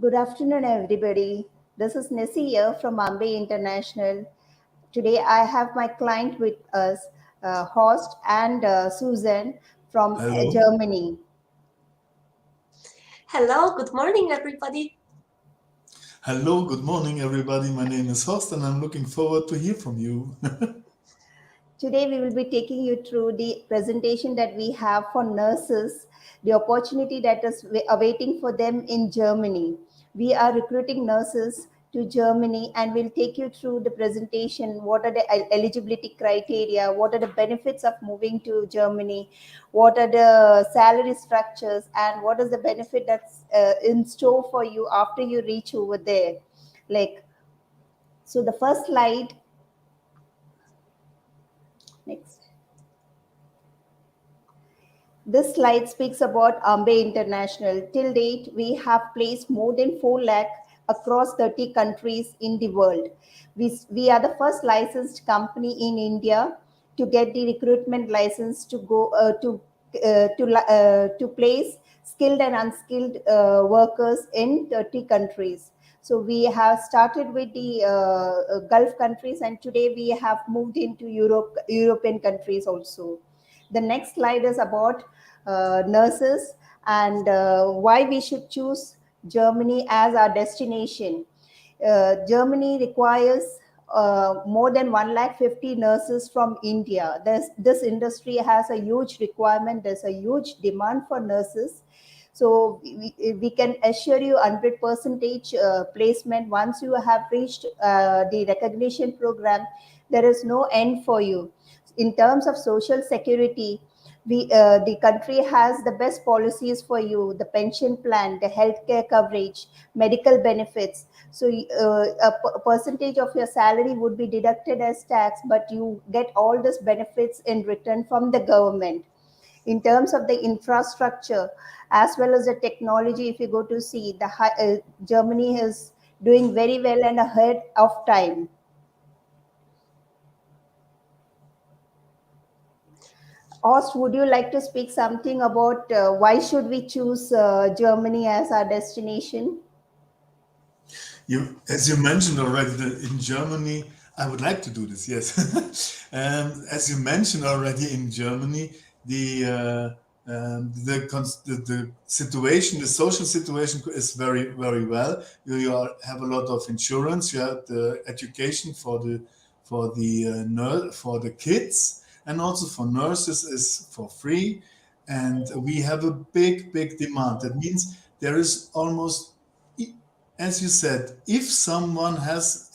Good afternoon, everybody. This is Nessie here from Ambe International. Today, I have my client with us, Horst and Susan from Hello. Germany. Hello, good morning, everybody. Hello, good morning, everybody. My name is Horst, and I'm looking forward to hear from you. Today, we will be taking you through the presentation that we have for nurses, the opportunity that is awaiting for them in Germany. We are recruiting nurses to Germany and we'll take you through the presentation. What are the eligibility criteria? What are the benefits of moving to Germany? What are the salary structures? And what is the benefit that's in store for you after you reach over there? Like, so the first slide, next. This slide speaks about Ambe International. Till date, we have placed more than 4 lakh across 30 countries in the world. We are the first licensed company in India to get the recruitment license to go to place skilled and unskilled workers in 30 countries. So we have started with the Gulf countries, and today we have moved into European countries also. The next slide is about nurses and why we should choose Germany as our destination. Germany requires more than 150 nurses from India. This industry has a huge requirement. There's a huge demand for nurses. So we can assure you 100 percentage placement. Once you have reached the recognition program, there is no end for you. In terms of social security, the country has the best policies for you: the pension plan, the healthcare coverage, medical benefits. So a percentage of your salary would be deducted as tax, but you get all these benefits in return from the government. In terms of the infrastructure as well as the technology, if you go to see, Germany is doing very well and ahead of time. Ost, would you like to speak something about why should we choose Germany as our destination? As you mentioned already, in Germany, I would like to do this. Yes, as you mentioned already, in Germany, the situation, the social situation is very well. Have a lot of insurance. You have the education for the kids, and also for nurses is for free. And we have a big demand. That means there is almost, as you said, if someone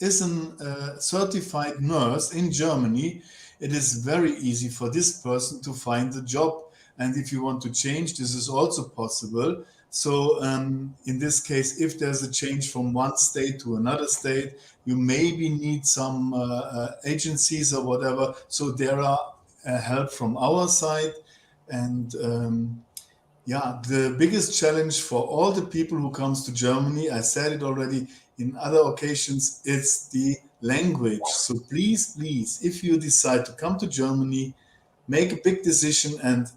is a certified nurse in Germany, it is very easy for this person to find a job. And if you want to change, this is also possible. So in this case, if there's a change from one state to another state, you maybe need some agencies or whatever. So there are help from our side. And yeah, the biggest challenge for all the people who comes to Germany, I said it already in other occasions, it's the language. So please, if you decide to come to Germany, make a big decision and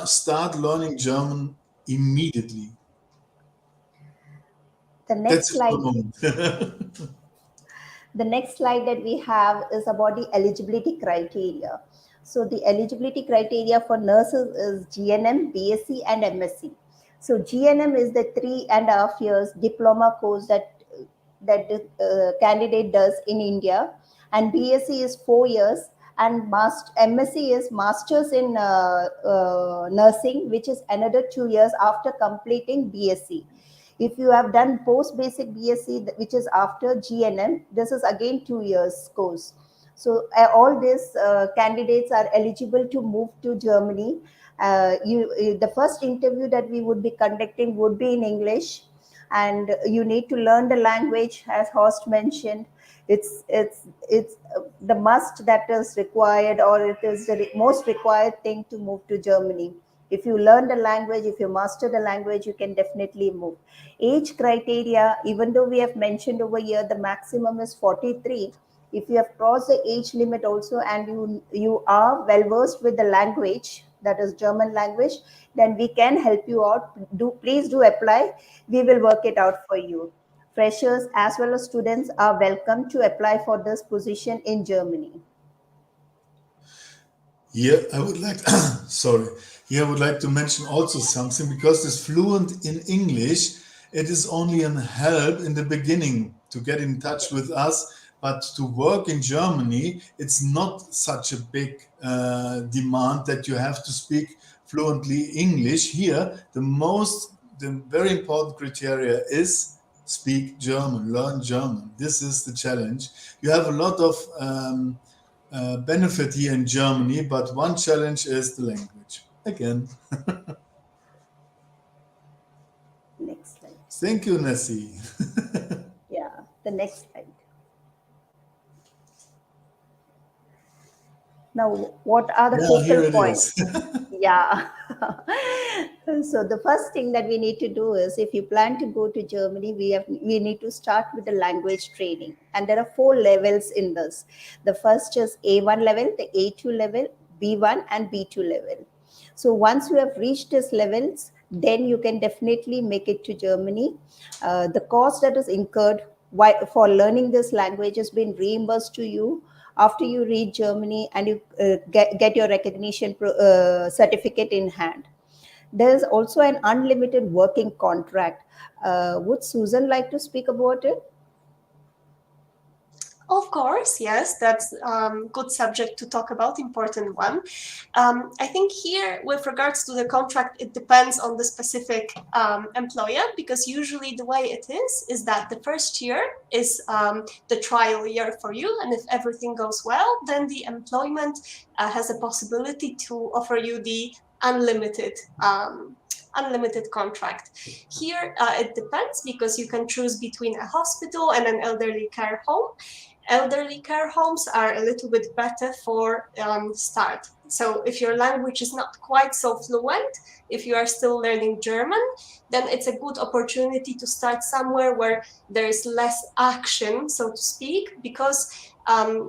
start learning German immediately. The next That's it for slide. the moment. The next slide that we have is about the eligibility criteria. So the eligibility criteria for nurses is GNM, BSc, and MSc. So GNM is the 3.5 years diploma course that the candidate does in India, and BSc is 4 years, and MSc is Masters in Nursing, which is another 2 years after completing BSc. If you have done post basic BSc, which is after GNM, this is again 2 years course. So all these candidates are eligible to move to Germany. The first interview that we would be conducting would be in English, and you need to learn the language, as Horst mentioned. It's the must that is required, or it is the most required thing to move to Germany. If you learn the language, if you master the language, you can definitely move. Age criteria, even though we have mentioned over here the maximum is 43, if you have crossed the age limit also and you are well versed with the language, that is German language, then we can help you out. Please do apply. We will work it out for you. Freshers as well as students are welcome to apply for this position in Germany. Here I would like sorry. Here I would like to mention also something, because this fluent in English, it is only an help in the beginning to get in touch with us, but to work in Germany, it's not such a big demand that you have to speak fluently English. Here, the very important criteria is speak German, learn German. This is the challenge. You have a lot of benefit here in Germany, but one challenge is the language. Again. Next slide. Thank you, Nessie. Yeah, the next slide. Now, what are the Yeah, here focal it points? is. Yeah. So the first thing that we need to do is, if you plan to go to Germany, we need to start with the language training, and there are 4 levels in this. The first is A1 level, the A2 level, B1, and B2 level. So once you have reached these levels, then you can definitely make it to Germany. The cost that is incurred for learning this language has been reimbursed to you after you reach Germany and you get your recognition certificate in hand. There's also an unlimited working contract. Would Susan like to speak about it? Of course, yes, that's good subject to talk about, important one. I think here, with regards to the contract, it depends on the specific employer, because usually the way it is that the first year is the trial year for you, and if everything goes well, then the employment has a possibility to offer you the unlimited unlimited contract. Here it depends, because you can choose between a hospital and an elderly care home. Elderly care homes are a little bit better for start. So if your language is not quite so fluent, if you are still learning German, then it's a good opportunity to start somewhere where there is less action, so to speak, because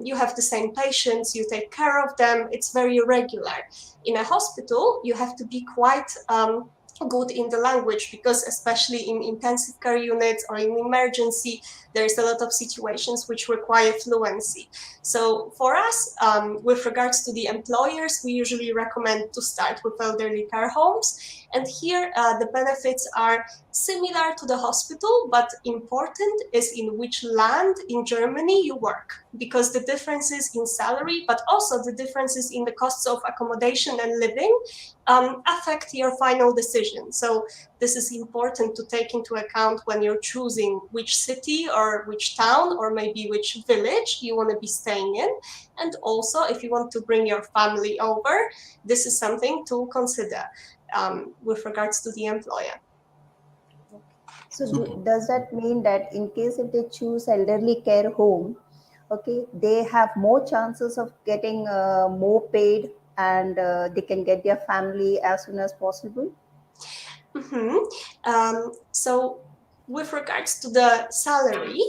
you have the same patients, you take care of them, it's very regular. In a hospital, you have to be quite good in the language, because especially in intensive care units or in emergency, there's a lot of situations which require fluency. So for us, with regards to the employers, we usually recommend to start with elderly care homes. And here the benefits are similar to the hospital, but important is in which land in Germany you work, because the differences in salary, but also the differences in the costs of accommodation and living affect your final decision. So this is important to take into account when you're choosing which city or which town or maybe which village you want to be staying in. And also, if you want to bring your family over, this is something to consider with regards to the employer. So Super. does that mean that in case if they choose elderly care home, okay, they have more chances of getting more paid, and they can get their family as soon as possible? Mm-hmm. So with regards to the salary,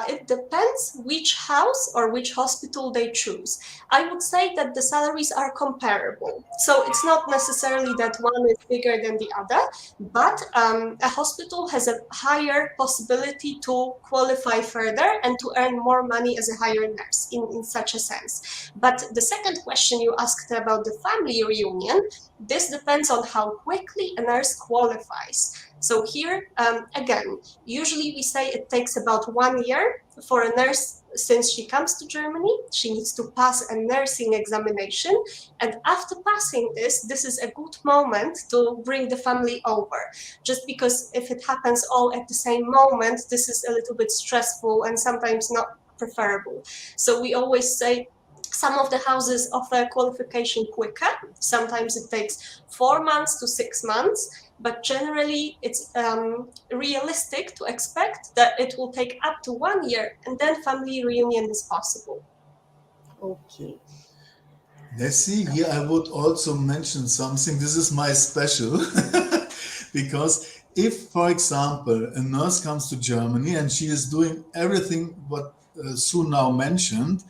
it depends which house or which hospital they choose. I would say that the salaries are comparable. So it's not necessarily that one is bigger than the other, but a hospital has a higher possibility to qualify further and to earn more money as a higher nurse in such a sense. But the second question you asked about the family reunion, this depends on how quickly a nurse qualifies. So here, again, usually we say it takes about 1 year for a nurse. Since she comes to Germany, she needs to pass a nursing examination. And after passing this is a good moment to bring the family over. Just because if it happens all at the same moment, this is a little bit stressful and sometimes not preferable. So we always say, some of the houses offer qualification quicker. Sometimes it takes 4 months to 6 months, but generally it's realistic to expect that it will take up to 1 year, and then family reunion is possible. Okay. Nessie, here I would also mention something. This is my special. Because if, for example, a nurse comes to Germany and she is doing everything what Sue now mentioned,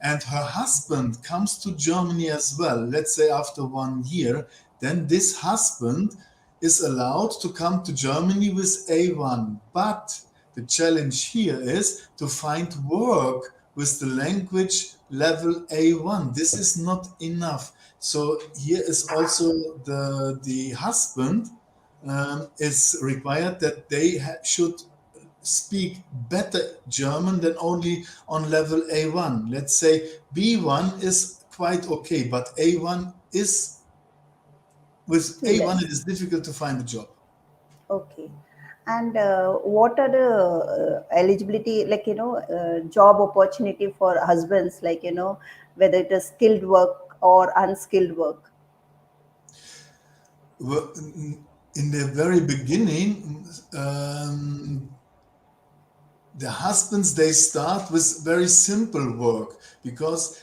and her husband comes to Germany as well, let's say after 1 year, then this husband is allowed to come to Germany with A1. But the challenge here is to find work with the language level A1. This is not enough. So here is also the husband is required that they should speak better German than only on level A1. Let's say B1 is quite okay, but A1 is, with Too A1 less. it is difficult to find a job. Okay. And what are the eligibility, like, job opportunity for husbands, like, whether it is skilled work or unskilled work? Well, in the very beginning, the husbands, they start with very simple work because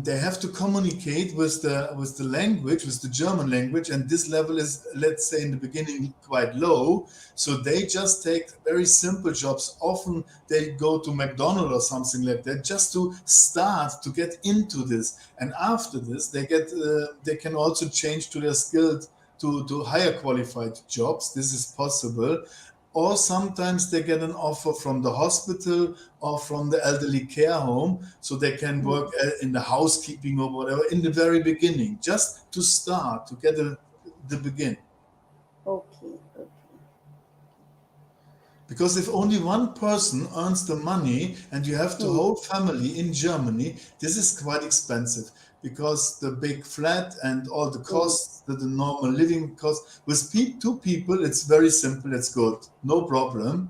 they have to communicate with the language, with the German language, and this level is, let's say, in the beginning quite low. So they just take very simple jobs. Often they go to McDonald's or something like that just to start to get into this, and after this they can also change to their skilled, to higher qualified jobs. This is possible. Or sometimes they get an offer from the hospital or from the elderly care home, so they can Hmm. work in the housekeeping or whatever in the very beginning, just to start to get the begin. Okay, okay. Because if only one person earns the money and you have the Hmm. whole family in Germany, this is quite expensive, because the big flat and all the Hmm. costs, the normal living costs. With two people, it's very simple, it's good, no problem.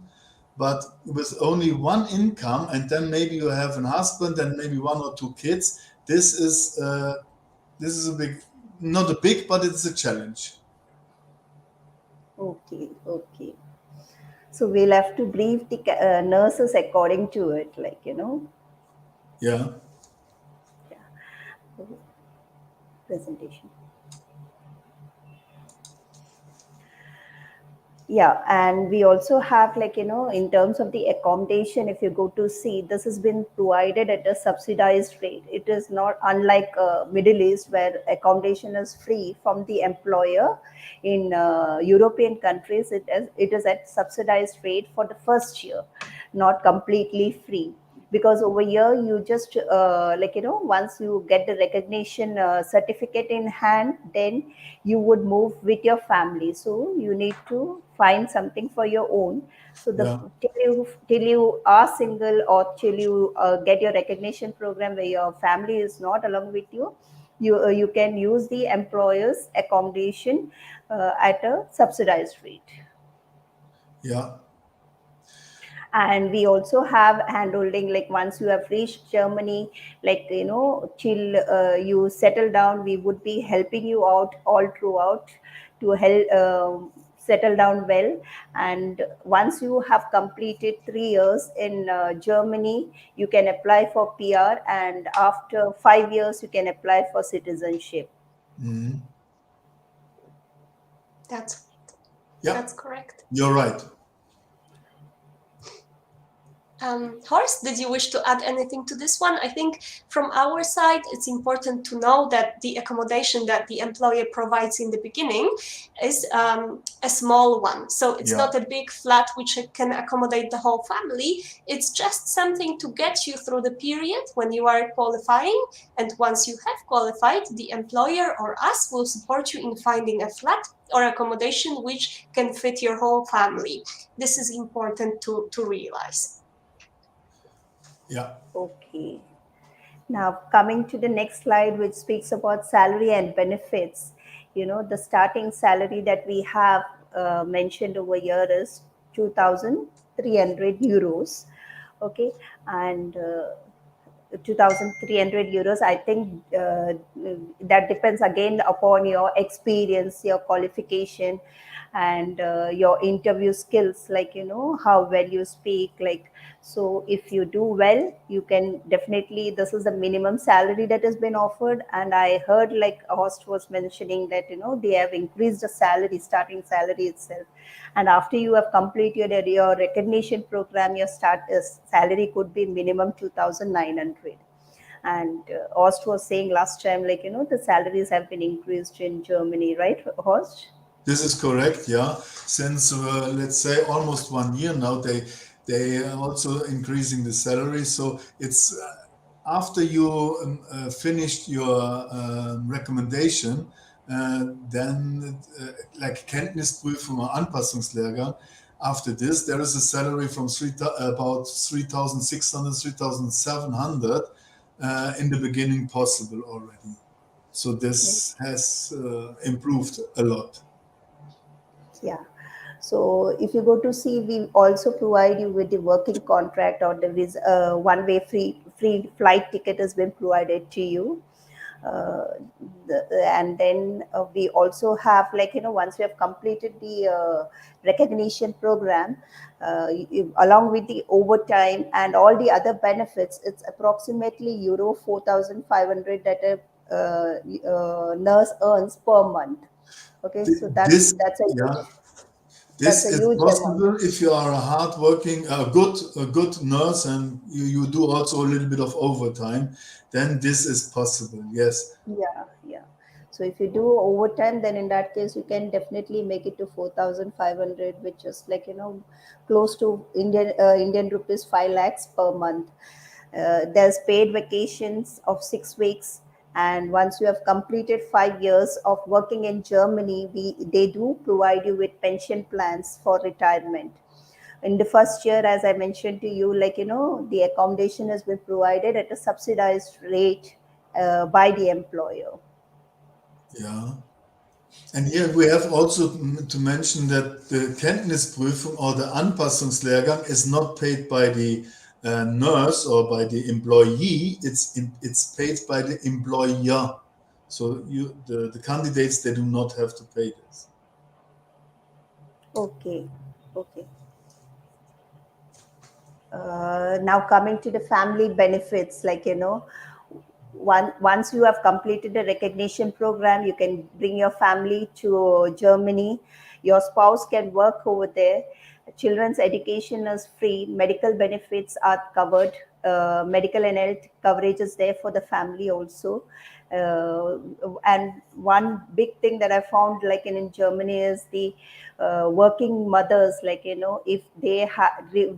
But with only one income, and then maybe you have a husband and maybe one or two kids, this is a big, not a big, but it's a challenge. Okay, okay. So we'll have to brief the nurses according to it, like, Yeah, presentation. Yeah, and we also have, like, in terms of the accommodation, if you go to see, this has been provided at a subsidized rate. It is not unlike Middle East, where accommodation is free from the employer. In European countries, it is at subsidized rate for the first year, not completely free. Because over here you just like, once you get the recognition certificate in hand, then you would move with your family, so you need to find something for your own. So the yeah, till you are single, or till you get your recognition program where your family is not along with you, you can use the employer's accommodation at a subsidized rate. yeah. And we also have handholding, like once you have reached Germany, like, till you settle down, we would be helping you out all throughout to help settle down well. And once you have completed 3 years in Germany, you can apply for PR, and after 5 years you can apply for citizenship. Mhm. That's Yeah, that's correct. you're right. Horst, did you wish to add anything to this one? I think from our side, it's important to know that the accommodation that the employer provides in the beginning is a small one. So it's Yeah. not a big flat which can accommodate the whole family. It's just something to get you through the period when you are qualifying. And once you have qualified, the employer or us will support you in finding a flat or accommodation which can fit your whole family. This is important to realize. Yeah. Okay. Now, coming to the next slide, which speaks about salary and benefits, the starting salary that we have mentioned over here is 2,300 euros. Okay. And 2,300 euros, I think that depends again upon your experience, your qualification, and your interview skills, like, how well you speak, like. So if you do well, you can definitely, this is the minimum salary that has been offered. And I heard, like Horst was mentioning, that they have increased the salary, starting salary itself. And after you have completed your recognition program, your start salary could be minimum 2,900. And Horst was saying last time, like, the salaries have been increased in Germany, right, Horst? This is correct, yeah. Since let's say almost 1 year now, they are also increasing the salary. So it's after you finished your recommendation, then like Kenntnisprüfung or Anpassungslehrgang. After this, there is a salary from about 3,600, 3,700 in the beginning possible already. So this has improved a lot. Yeah. So if you go to see, we also provide you with the working contract, or the one-way free flight ticket has been provided to you. Uh, and then we also have, like, once we have completed the recognition program, along with the overtime and all the other benefits, it's approximately euro 4,500 that a nurse earns per month. Okay, so This, that's a yeah, huge, that's this a is huge amount. possible if you are a hardworking, a good nurse, and you do also a little bit of overtime. Then this is possible. Yes. Yeah, yeah. So if you do overtime, then in that case, you can definitely make it to 4,500, which is, like, close to Indian rupees 5 lakhs per month. There's paid vacations of 6 weeks, and once you have completed 5 years of working in Germany, they do provide you with pension plans for retirement. In the first year, as I mentioned to you, like, the accommodation has been provided at a subsidized rate by the employer. Yeah. And here we have also to mention that the Kenntnisprüfung or the Anpassungslehrgang is not paid by the nurse or by the employee. It's paid by the employer. So the candidates, they do not have to pay this. Okay, okay. Now coming to the family benefits, like, once you have completed the recognition program, you can bring your family to Germany. Your spouse can work over there. Children's education is free. Medical benefits are covered. Medical and health coverage is there for the family also. uh, and one big thing that I found, like, in Germany, is the working mothers, like, if they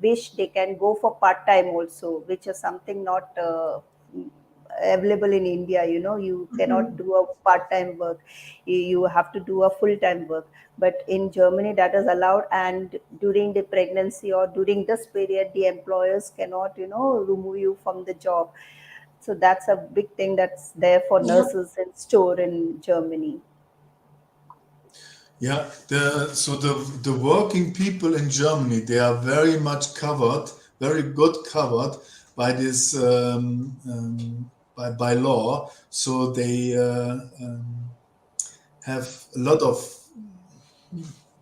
wish, they can go for part time also, which is something not available in India. You cannot do a part time work. You have to do a full time work. But in Germany, that is allowed, and during the pregnancy or during this period, the employers cannot, remove you from the job. So that's a big thing that's there for Yeah. nurses in store in Germany. Yeah, the working people in Germany, they are very much covered, very good covered by this by law. So they have a lot of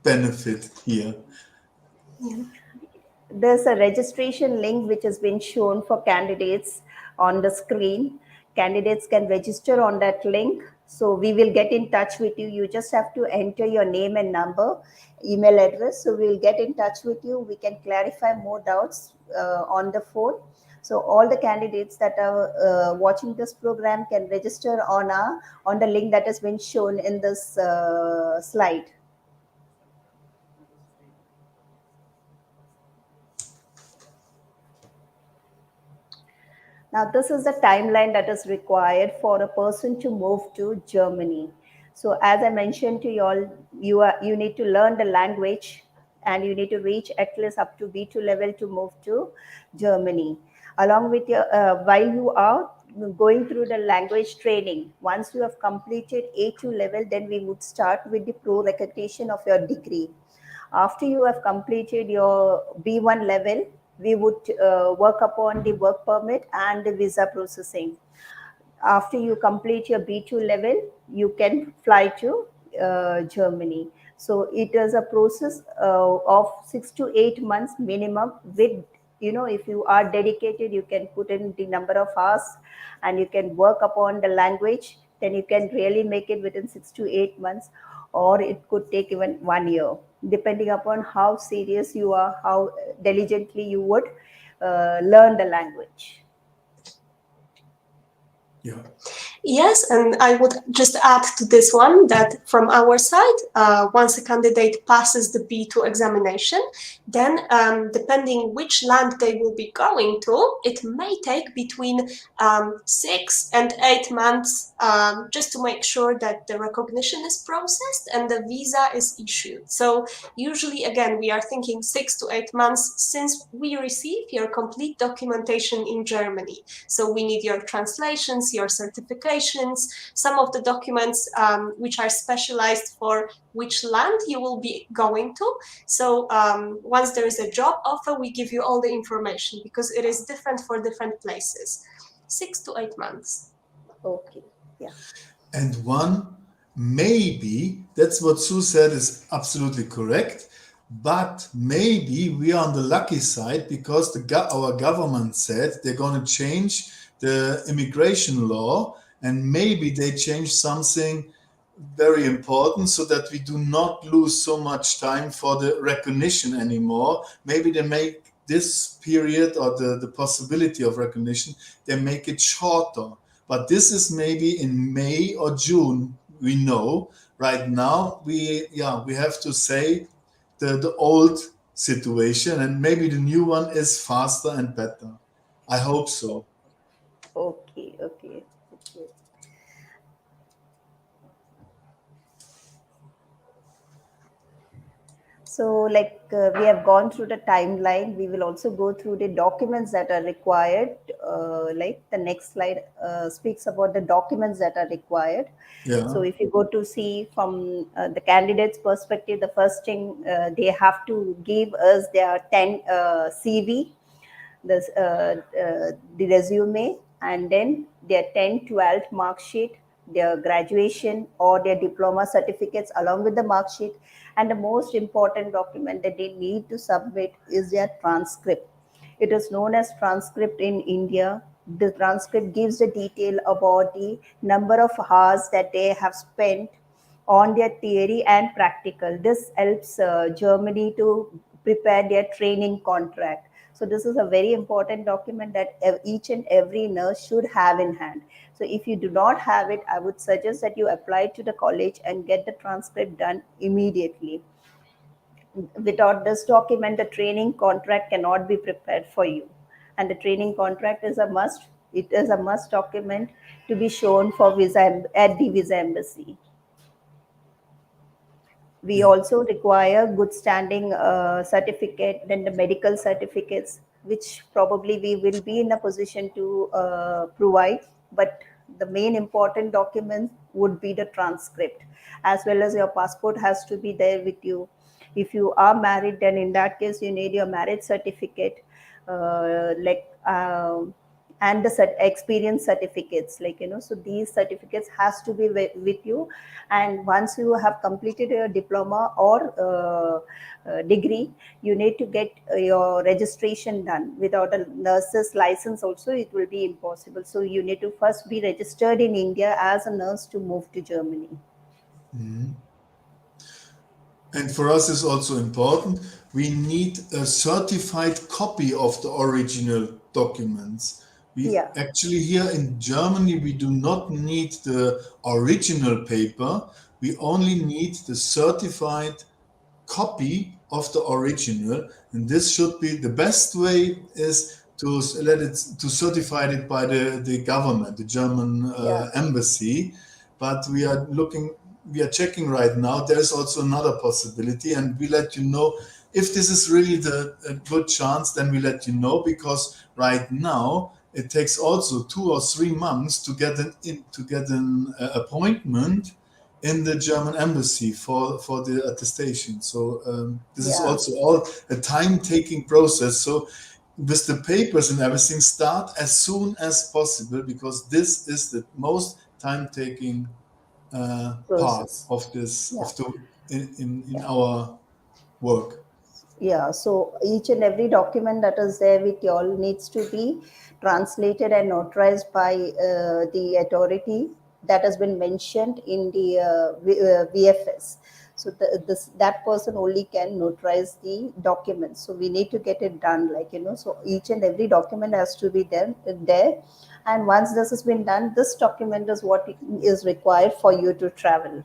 benefit here. Yeah. There's a registration link which has been shown for candidates on the screen. Candidates can register on that link. So we will get in touch with you. You just have to enter your name and number, email address. So we'll get in touch with you. We can clarify more doubts on the phone. So all the candidates that are watching this program can register on the link that has been shown in this slide. Now, this is the timeline that is required for a person to move to Germany. So, as I mentioned to you all, you need to learn the language, and you need to reach at least up to B2 level to move to Germany. Along with your, while you are going through the language training, once you have completed A2 level, then we would start with the pro recognition of your degree. After you have completed your B1 level, we would work upon the work permit and the visa processing. After you complete your B2 level, you can fly to Germany. So it is a process of 6 to 8 months minimum. With, if you are dedicated, you can put in the number of hours, and you can work upon the language, then you can really make it within 6 to 8 months, or it could take even 1 year, depending upon how serious you are, how diligently you would learn the language. Yeah. Yes, and I would just add to this one that from our side, once a candidate passes the B2 examination, then depending which land they will be going to, it may take between 6 and 8 months just to make sure that the recognition is processed and the visa is issued. So usually, again, we are thinking 6 to 8 months since we receive your complete documentation in Germany. So we need your translations, your certifications, some of the documents which are specialized for which land you will be going to. So once there is a job offer, we give you all the information because it is different for different places. 6 to 8 months. Okay. Yeah. And one, maybe, that's what Sue said is absolutely correct, but maybe we are on the lucky side because our government said they're going to change the immigration law, and maybe they change something very important so that we do not lose so much time for the recognition anymore. Maybe they make this period or the possibility of recognition, they make it shorter. But this is maybe in May or June, we know. Right now, we have to say the old situation, and maybe the new one is faster and better. I hope so. Okay. Okay. Okay. So, like we have gone through the timeline, we will also go through the documents that are required. Like the next slide speaks about the documents that are required. So, Yeah. if you go to see from the candidate's perspective, the first thing they have to give us their 10 CV, the resume, and then their 10, 12 mark sheet, their graduation or their diploma certificates along with the mark sheet. And the most important document that they need to submit is their transcript. It is known as transcript in India. The transcript gives the detail about the number of hours that they have spent on their theory and practical. This helps Germany to prepare their training contract. So this is a very important document that each and every nurse should have in hand. So if you do not have it, I would suggest that you apply to the college and get the transcript done immediately. Without this document, the training contract cannot be prepared for you. And the training contract is a must. It is a must document to be shown for visa at the visa embassy. We Yeah. also require good standing certificate, then the medical certificates, which probably we will be in a position to provide. But the main important document would be the transcript, as well as your passport has to be there with you. If you are married, then in that case you need your marriage certificate, and the experience certificates, so these certificates has to be with you. And once you have completed your diploma or degree, you need to get your registration done. Without a nurse's license also it will be impossible, so you need to first be registered in India as a nurse to move to Germany. Mhm. And for us is also important, we need a certified copy of the original documents. We Yeah. actually here in Germany, we do not need the original paper. We only need the certified copy of the original, and this should be the best way is to let it to certify it by the government, the German Yeah. embassy. But we are checking right now. There's also another possibility, and we let you know if this is really the a good chance. Then we let you know, because right now it takes also 2 or 3 months to get an appointment in the German embassy for the attestation. So this is Yeah. also all a time-taking process. So with the papers and everything, start as soon as possible, because this is the most time-taking part Process. of this Yeah. of the in Yeah. our work. Yeah, so each and every document that is there with you all needs to be translated and notarized by the authority that has been mentioned in the VFS. So that person only can notarize the documents. So we need to get it done, like, so each and every document has to be there. And once this has been done, this document is what is required for you to travel.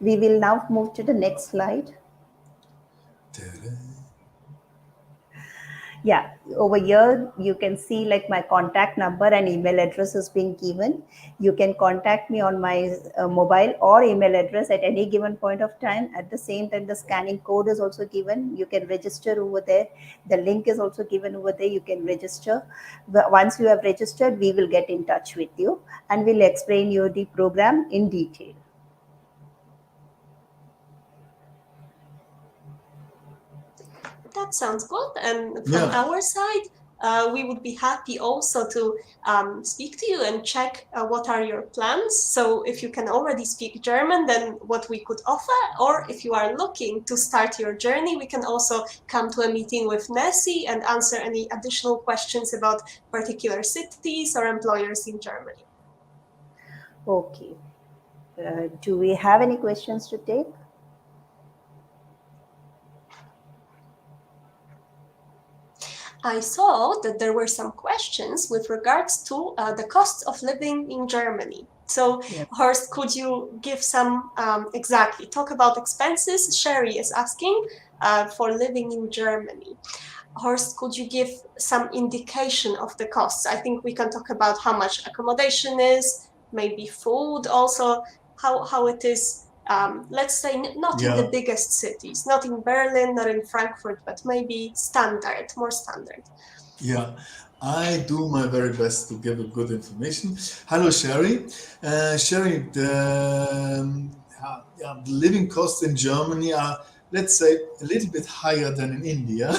We will now move to the next slide. Yeah, over here you can see like my contact number and email address is being given. You can contact me on my mobile or email address at any given point of time. At the same time, the scanning code is also given. You can register over there. The link is also given over there. You can register. Once you have registered, we will get in touch with you and we'll explain you the program in detail. That sounds good. And from our side, we would be happy also to speak to you and check what are your plans. So if you can already speak German, then what we could offer, or if you are looking to start your journey, we can also come to a meeting with Nessie and answer any additional questions about particular cities or employers in Germany. Okay. Do we have any questions to take? I saw that there were some questions with regards to the cost of living in Germany. So, Yes. Horst, could you give some exactly talk about expenses? Sherry is asking for living in Germany. Horst, could you give some indication of the costs? I think we can talk about how much accommodation is, maybe food, also how it is. Let's say not in the biggest cities, not in Berlin, not in Frankfurt, but maybe more standard. Yeah, I do my very best to give a good information. Hello, Sherry. Sherry, the living costs in Germany are, let's say, a little bit higher than in India.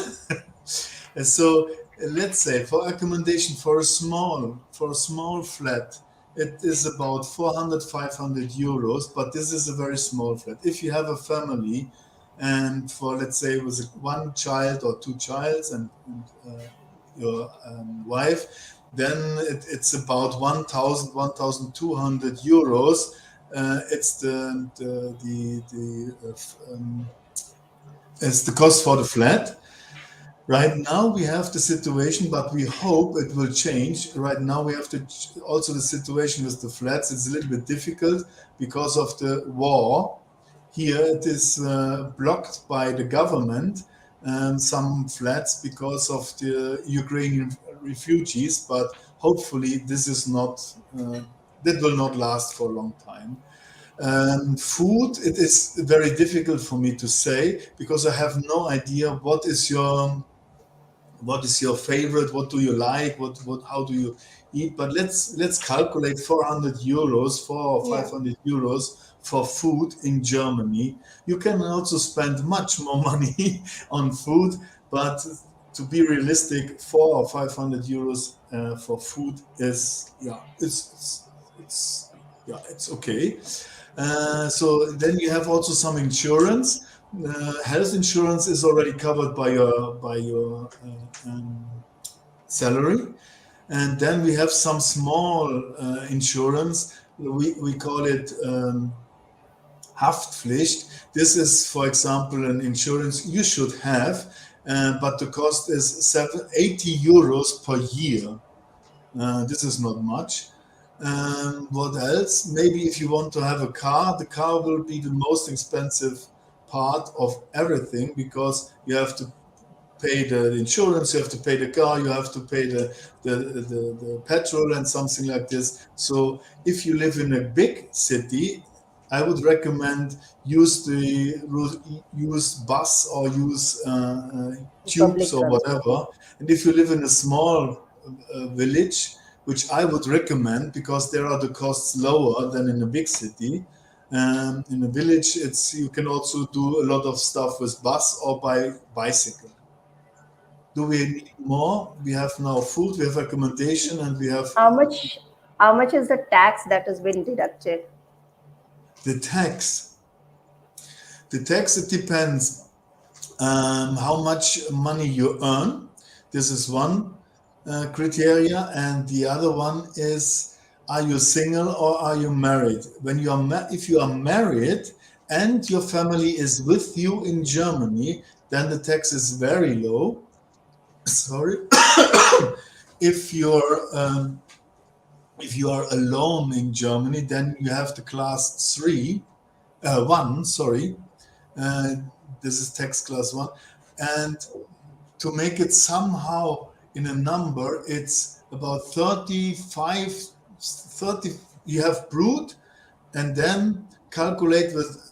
So let's say for accommodation for a small flat, it is about 400, 500 euros, but this is a very small flat. If you have a family and for, let's say, it was one child or two childs and your wife, then it's about 1,000, 1,200 euros. It's it's the cost for the flat. Right now we have the situation, but we hope it will change. Right now we have also the situation with the flats. It's a little bit difficult because of the war. Here it is blocked by the government, some flats because of the Ukrainian refugees. But hopefully this is not that will not last for a long time. Food, it is very difficult for me to say because I have no idea what is your favorite, what do you like, how do you eat. But let's calculate 400 euros, 400 or 500 euros for food in Germany. You can also spend much more money on food, but to be realistic, 400 or 500 euros for food is it's okay. So then you have also some insurance. Health insurance is already covered by your salary, and then we have some small insurance. We call it Haftpflicht. This is, for example, an insurance you should have, but the cost is 80 euros per year. This is not much. What else? Maybe if you want to have a car, the car will be the most expensive part of everything because you have to pay the insurance, you have to pay the car, you have to pay the petrol and something like this. So if you live in a big city, I would recommend use bus or use tubes Public or transport. whatever. And if you live in a small village, which I would recommend because there are the costs lower than in a big city. In a village, you can also do a lot of stuff with bus or by bicycle. Do we need more? We have now food, we have accommodation, and we have How much? How much is the tax that has been deducted? the tax. The tax, it depends how much money you earn. This is one. criteria, and the other one is, are you single or are you married? When you are if you are married and your family is with you in Germany, then the tax is very low. Sorry. if you're if you are alone in Germany, then you have the class one. Sorry, uh, this is tax class one, and to make it somehow in a number, it's about 35, 30. You have brute, and then calculate with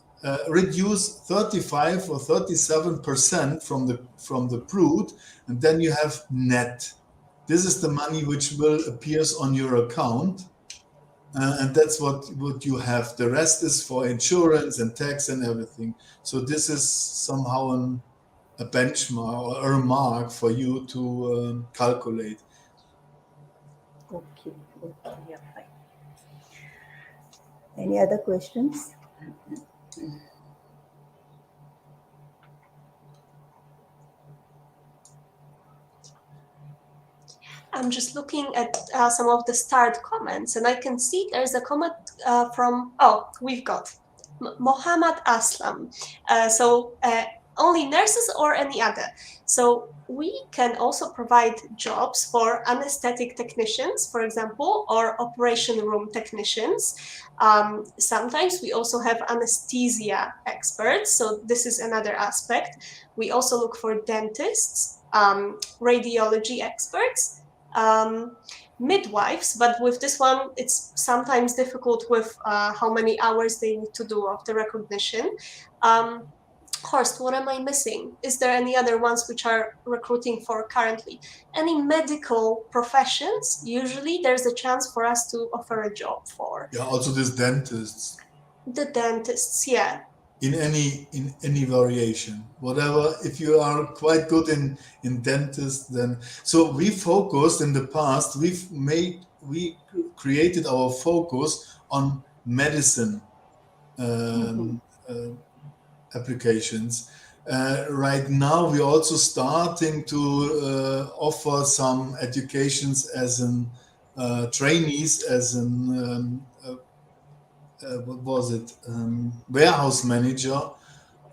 reduce 35 or 37% from the brute, and then you have net. This is the money which will appears on your account, and that's what you have. The rest is for insurance and tax and everything. So this is somehow a benchmark or a mark for you to calculate. Okay, okay, yeah, fine. Any other questions? I'm just looking at some of the start comments, and I can see there's a comment from, we've got Mohammad Aslam. Only nurses or any other? So we can also provide jobs for anesthetic technicians, for example, or operation room technicians. Sometimes we also have anesthesia experts, so this is another aspect. We also look for dentists, radiology experts, midwives, but with this one, it's sometimes difficult with how many hours they need to do of the recognition. Horst, what am I missing? Is there any other ones which are recruiting for currently? Any medical professions? Usually there's a chance for us to offer a job for. Yeah, also these dentists. The dentists, yeah. In any variation, whatever. If you are quite good in dentist, then so we focused in the past. We created our focus on medicine applications. Right now, we're also starting to offer some educations as an trainees, as an what was it, warehouse manager.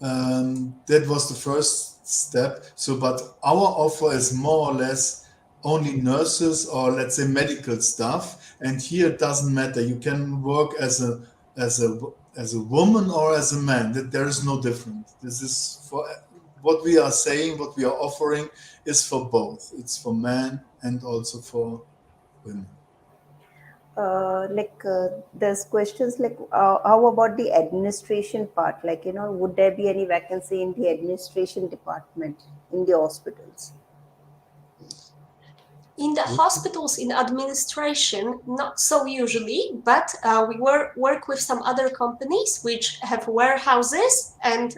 That was the first step. So, but our offer is more or less only nurses or let's say medical staff. And here it doesn't matter. You can work as a woman or as a man. That there is no difference. This is for what we are saying. What we are offering is for both. It's for men and also for women. There's questions like how about the administration part, like, would there be any vacancy in the administration department in the hospitals? In the hospitals, in administration, not so usually, but we work with some other companies which have warehouses and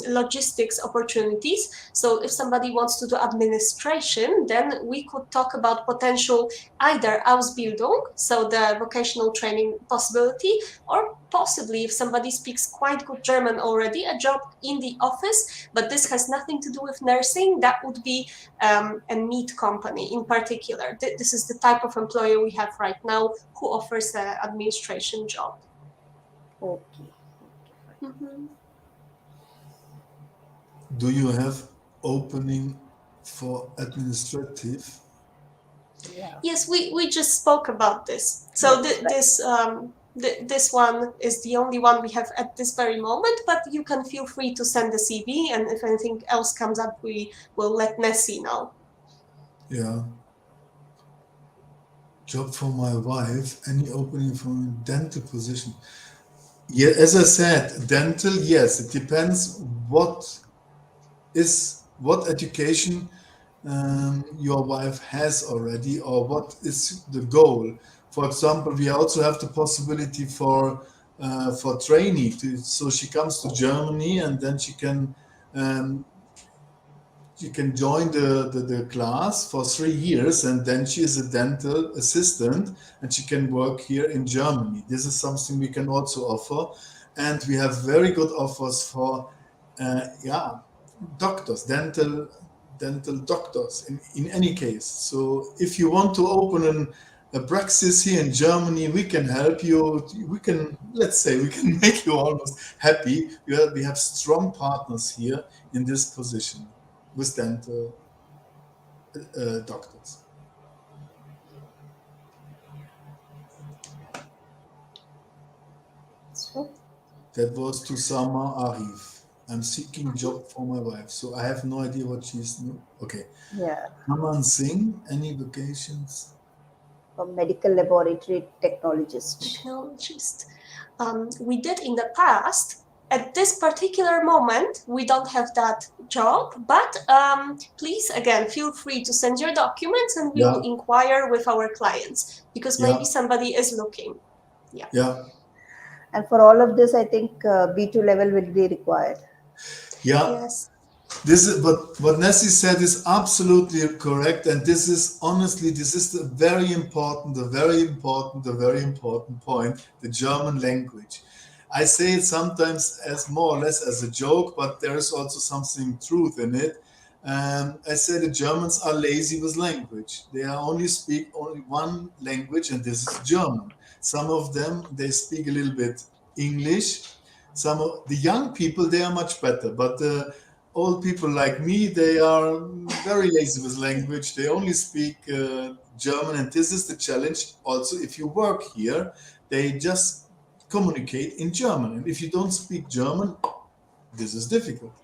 logistics opportunities. So if somebody wants to do administration, then we could talk about potential either Ausbildung, so the vocational training possibility, or possibly if somebody speaks quite good German already, a job in the office, but this has nothing to do with nursing. That would be a meat company in particular. This is the type of employer we have right now who offers an administration job. Okay. Mm-hmm. Do you have opening for administrative? Yeah. Yes, we just spoke about this. So Yes, this one is the only one we have at this very moment, but you can feel free to send the CV, and if anything else comes up, we will let Nessie know. Yeah. Job for my wife. Any opening for a dental position? Yeah, as I said, dental, yes. It depends what education your wife has already, or what is the goal. For example, we also have the possibility for trainee. So she comes to Germany, and then um, she can join the class for 3 years, and then she is a dental assistant, and she can work here in Germany. This is something we can also offer, and we have very good offers for doctors, dental dental doctors in any case. So if you want to open a praxis here in Germany, we can help you. We can, let's say, we can make you almost happy. We have strong partners here in this position with dental doctors. So, That was to Sama Arif. I'm seeking job for my wife, so I have no idea what she's. Okay. yeah, Aman Singh, any vacations? a medical laboratory technologist. Technologist. We did in the past. At this particular moment, we don't have that job, but please, again, feel free to send your documents and we will Yeah, inquire with our clients because maybe yeah, somebody is looking. Yeah. yeah, And for all of this, I think B2 level will be required. yeah. Yes. This is what Nessie said is absolutely correct, and this is honestly this is the very important, the very important point: the German language. I say it sometimes as more or less as a joke, but there is also something truth in it. I say the Germans are lazy with language. They are only speak only one language, and this is German. Some of them they speak a little bit English. Some of the young people they are much better, but old people like me, they are very lazy with language. They only speak German, and this is the challenge. Also, if you work here, they just communicate in German, and if you don't speak German, this is difficult.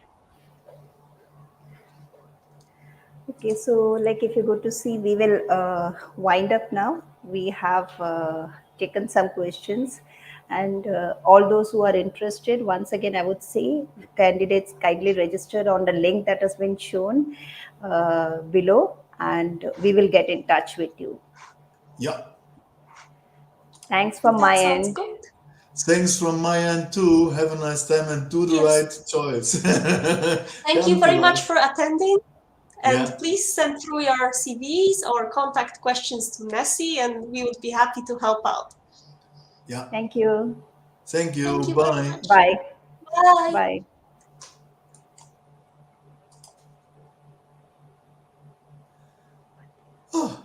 Okay, so like if you go to see, we will wind up now. We have taken some questions, and all those who are interested, once again, I would say candidates kindly register on the link that has been shown below, and we will get in touch with you. Yeah. Thanks from That my sounds end. good. Thanks from my end too. Have a nice time and do the Yes. right choice. Thank you Danke very much euch. for attending. And Yeah, please send through your CVs or contact questions to Nessie, and we would be happy to help out. yeah. Thank you. Thank Thank you. you very Bye. much. Bye. Bye. Bye. Oh.